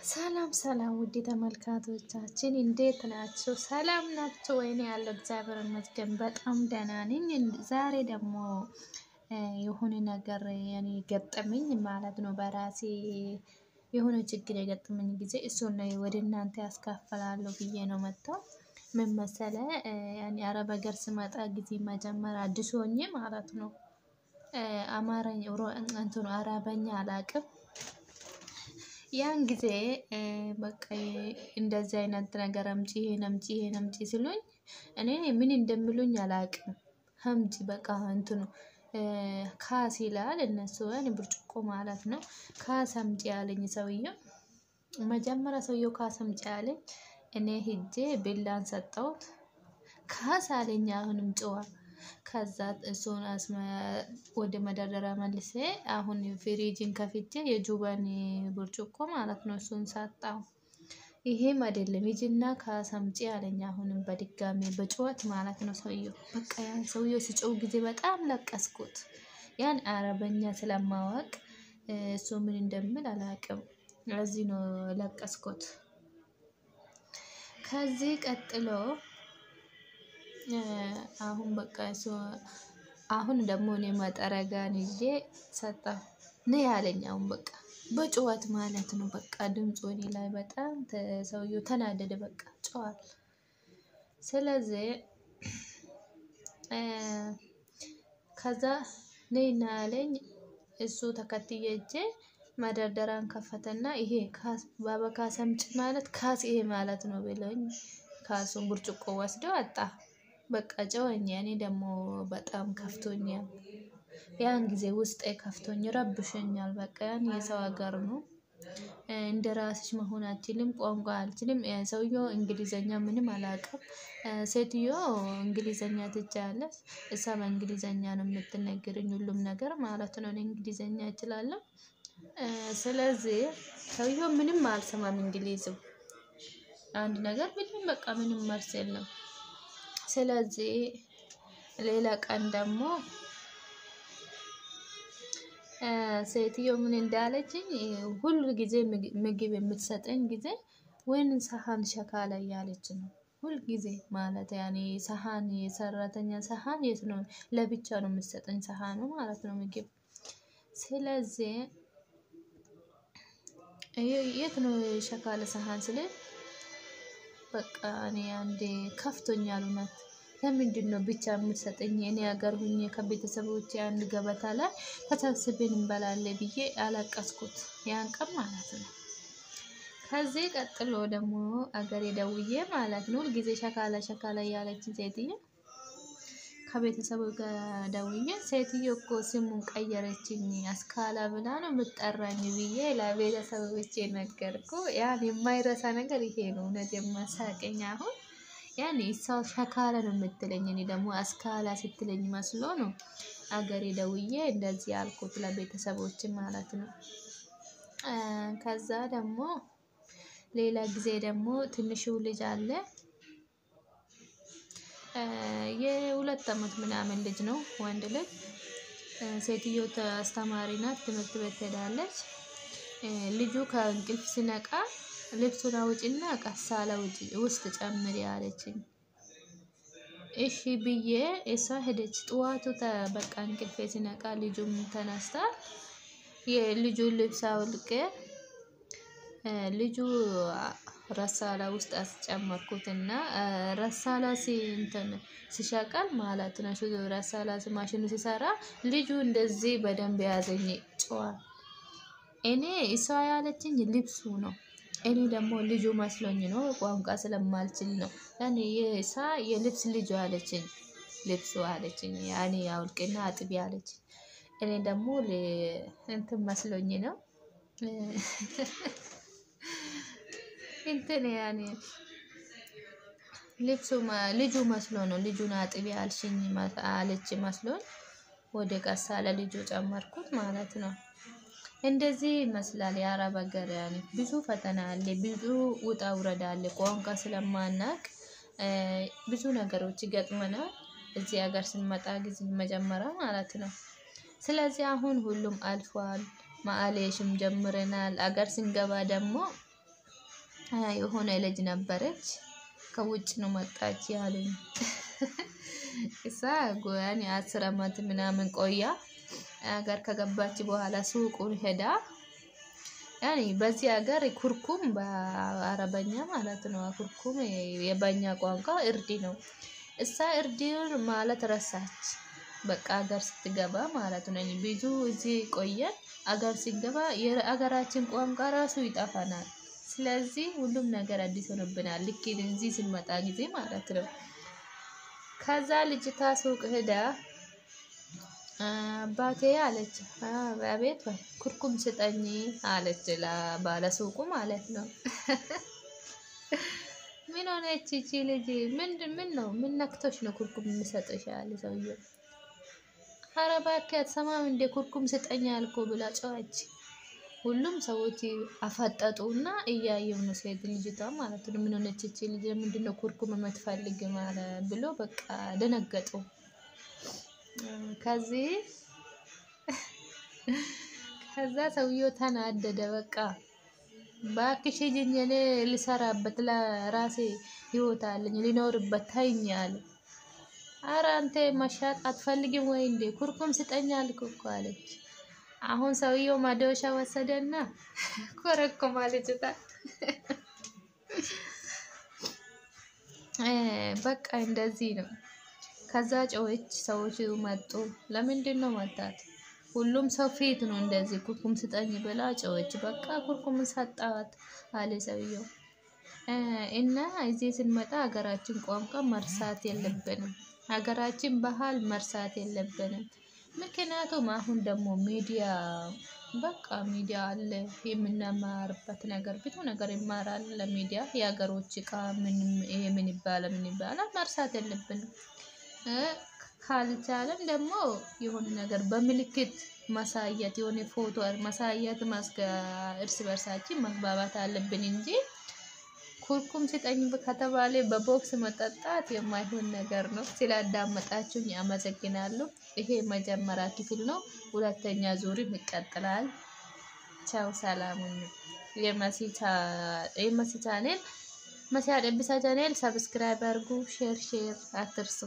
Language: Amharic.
ሰላም ሰላም ውድ ተመልካቾቻችን እንዴት ናችሁ? ሰላም ናችሁ? ወይኔ ያለው እግዚአብሔር ይመስገን በጣም ደህና ነኝ። ዛሬ ደግሞ የሆነ ነገር ያኔ ገጠመኝ ማለት ነው። በራሴ የሆነ ችግር የገጠመኝ ጊዜ እሱን ወደ እናንተ ያስካፍላለሁ ብዬ ነው መጣው። ምን መሰለ ያኔ አረብ ሀገር ስመጣ ጊዜ መጀመሪያ አዲስ ሆኜ ማለት ነው። አማርኛ እንትን አረበኛ አላቅም። ያን ጊዜ በቃ እንደዚህ አይነት ነገር አምጪ ይሄን አምጪ ሲሉኝ እኔ ምን እንደሚሉኝ አላቅም። አምጪ በቃ እንትኑ ካስ ይላል እነሱ ያኔ ብርጭቆ ማለት ነው። ካስ አምጪ ያለኝ ሰውየው መጀመሪያ ሰውየው ካስ አምጪ ያለኝ እኔ ሄጄ ቢላን ሰጠሁት። ካስ አለኝ አሁንም ጨዋ። ከዛ እሱን ወደ መደርደሪያ መልሴ አሁን ፍሪጅን ከፍቼ የጁባን ብርጭቆ ማለት ነው እሱን ሰጣው። ይሄም አይደለም ሂጂና ካስ አምጪ አለኝ አሁንም በድጋሚ በጩኸት ማለት ነው ሰውየው። በቃ ያን ሰውየው ሲጮህ ጊዜ በጣም ለቀስኩት። ያን አረበኛ ስለማወቅ እሱ ምን እንደሚል አላቅም። ለዚህ ነው ለቀስኩት። ከዚህ ቀጥሎ አሁን በቃ እሱ አሁን ደግሞ እኔ መጠረጋን ይዤ ሰጣሁ ነው ያለኝ። አሁን በቃ በጩኸት ማለት ነው። በቃ ድምፁ እኔ ላይ በጣም ሰውየው ተናደደ። በቃ ጮሃል። ስለዚህ ከዛ ነይና ያለኝ እሱ ተከትዬ ሄጄ መደርደሪያን ከፈተና ይሄ ካስ ካስ አምጪ ማለት ካስ ይሄ ማለት ነው ብሎኝ ካሱን ብርጭቆ ወስዶ አጣ። በቃ ጨወኝ። እኔ ደግሞ በጣም ከፍቶኛል። ያን ጊዜ ውስጤ ከፍቶኝ ረብሸኛል። በቃ ያን የሰው ሀገር ነው። እንደራስሽ መሆን አትችልም፣ ቋንቋ አልችልም። ሰውየው እንግሊዘኛ ምንም አላውቅም። ሴትዮ እንግሊዘኛ ትችላለች። እሷ በእንግሊዘኛ ነው የምትነግረኝ ሁሉም ነገር ማለት ነው። እኔ እንግሊዘኛ እችላለሁ። ስለዚህ ሰውየው ምንም አልሰማም እንግሊዙ። አንድ ነገር ብቻ በቃ ምንም መልስ የለም። ስለዚህ ሌላ ቀን ደግሞ ሴትዮ ምን እንዳለችኝ ሁሉ ጊዜ ምግብ የምትሰጠኝ ጊዜ ወይን ሰሃን ሸካላ እያለች ነው። ሁሉ ጊዜ ማለት ያኔ ሰሃን የሰራተኛ ሰሃን የት ነው ለብቻ ነው የምትሰጠኝ ሰሃኑ ማለት ነው ምግብ። ስለዚህ የት ነው ሸካላ ሰሃን ስለ በቃ እኔ አንዴ ከፍቶኛል እውነት። ለምንድነው ብቻ የምትሰጠኝ? እኔ ሀገር ሁኜ ከቤተሰቦቼ አንድ ገበታ ላይ ተሰብስበን እንበላለን ብዬ አለቀስኩት ያን ቀን ማለት ነው። ከዚህ ቀጥሎ ደግሞ አገሬ ደውዬ ማለት ነው ሁልጊዜ ሸካላ ያለችኝ ሴትዮ ከቤተሰቡ ጋር ደውዬ ሴትዮ እኮ ስሙን ቀየረችኝ አስካላ ብላ ነው የምትጠራኝ ብዬ ለቤተሰቦቼ ነገርኩ። ያን የማይረሳ ነገር ይሄ ነው እውነት የማሳቀኝ። አሁን ያኔ እሷ ሸካላ ነው የምትለኝ እኔ ደግሞ አስካላ ስትለኝ መስሎ ነው አገሬ ደውዬ እንደዚህ ያልኩት ለቤተሰቦች ማለት ነው። ከዛ ደግሞ ሌላ ጊዜ ደግሞ ትንሹ ልጅ አለ የ2 አመት ምናምን ልጅ ነው ወንድ ልጅ። ሴትዮ አስተማሪ ናት፣ ትምህርት ቤት ሄዳለች። ልጁ ከእንቅልፍ ሲነቃ ልብሱን አውጪና ቀሳላ ውስጥ ጨምሪ አለችኝ። እሺ ብዬ እሷ ሄደች። ጠዋቱ በቃ እንቅልፌ ሲነቃ ልጁም ተነስታ የልጁን ልብስ አውልቄ ልጁ ረሳላ ውስጥ አስጨመርኩትና ረሳላ ሲሸቀል ማለት ነው ረሳላ ማሽኑ ሲሰራ ልጁ እንደዚህ በደንብ ያዘኝ ጨዋል። እኔ እሷ ያለችኝ ልብሱ ነው። እኔ ደግሞ ልጁ መስሎኝ ነው ቋንቋ ስለማልችል ነው። ያኔ የሳ የልብስ ልጅ አለችኝ ልብሱ አለችኝ ያኔ አውልቅና አጥቢ አለችኝ። እኔ ደግሞ እንትን መስሎኝ ነው እንትን ያኔ ልጁ መስሎ ነው ልጁን አጥቢ አልሽኝ አለች መስሎኝ ወደ ቀሳላ ልጁ ጨመርኩት ማለት ነው። እንደዚህ ይመስላል የአረብ ሀገር ያኔ ብዙ ፈተና አለ፣ ብዙ ውጣ ውረድ አለ። ቋንቋ ስለማናቅ ብዙ ነገሮች ይገጥመናል እዚህ ሀገር ስንመጣ ጊዜ መጀመሪያ ማለት ነው። ስለዚህ አሁን ሁሉም አልፏል። ማአሌሽም ጀምረናል። አገር ስንገባ ደግሞ የሆነ ልጅ ነበረች ከውጭ ነው መጣች ያሉኝ እሳ ጎያን 10 አመት ምናምን ቆያ አገር ከገባች በኋላ ሱቁን ሄዳ ያኔ በዚህ ሀገር ኩርኩም በአረበኛ ማለት ነው ኩርኩም የባኛ ቋንቋ እርድ ነው እሳ እርድን ማለት ረሳች በቃ አገር ስትገባ ማለት ነው ብዙ እዚህ ቆየን አገር ሲገባ የአገራችን ቋንቋ ራሱ ይጣፋናል ስለዚህ ሁሉም ነገር አዲስ ሆነብናል ልክ እዚህ ሲመጣ ጊዜ ማለት ነው ከዛ ልጅታ ሱቅ ሄዳ አባቴ አለች አቤት ኩርኩም ስጠኝ አለች ለባለ ሱቁ ማለት ነው ምን ሆነች እቺ ልጅ ምን ነው ምን ነክቶሽ ነው ኩርኩም የምሰጥሽ አለ ሰውዬው አረባከት ሰማም እንደ ኩርኩም ስጠኝ አልኮ ብላ ጫዋች ሁሉም ሰዎች አፈጠጡና እያየው ነው ሴት ልጅቷ ማለት ነው ምን ሆነች እቺ ልጅ ምንድነው ኩርኩም የምትፈልግ ማለት ብሎ በቃ ደነገጡ ከዛ ሰውዬው ተናደደ በቃ ባክሽ ሂጂኝ ልሰራበት ለራሴ ህይወት አለኝ ሊኖርበት ታይኛል ኧረ አንተ መሻት አትፈልጊም ወይ እንዴ ኩርኩም ስጠኝ አልኩ እኮ አለች አሁን ሰውዬው ማዶሻ ወሰደና ኮረኮማ ልጅታ በቃ እንደዚህ ነው ከዛ ጮች ሰዎች መጡ ለምንድን ነው መጣት ሁሉም ሰው ፊት ነው እንደዚህ ኩርኩም ስጠኝ ብላ ጮች በቃ ኩርኩም ሰጣት አለ ሰውዬው እና እዚህ ስንመጣ ሀገራችን ቋንቋ መርሳት የለብንም ሀገራችን ባህል መርሳት የለብንም ምክንያቱም አሁን ደግሞ ሚዲያ በቃ ሚዲያ አለ የምንማርበት ነገር ብዙ ነገር ይማራል ለሚዲያ የሀገሮች ምን ይባላል መርሳት የለብንም ካልቻለም ደግሞ የሆነ ነገር በምልክት ማሳየት የሆነ ፎቶ ማሳየት እርስ በርሳችን መግባባት አለብን እንጂ ኩርኩም ስጠኝ ከተባለ በቦክስ መጠጣት የማይሆን ነገር ነው ስላዳመጣችሁኝ አመሰግናለሁ ይሄ መጀመሪያ ክፍል ነው ሁለተኛ ዙር ይቀጥላል ቻው ሰላሙን የመሲ ቻናል ሰብስክራይብ አድርጉ ሼር አትርሱ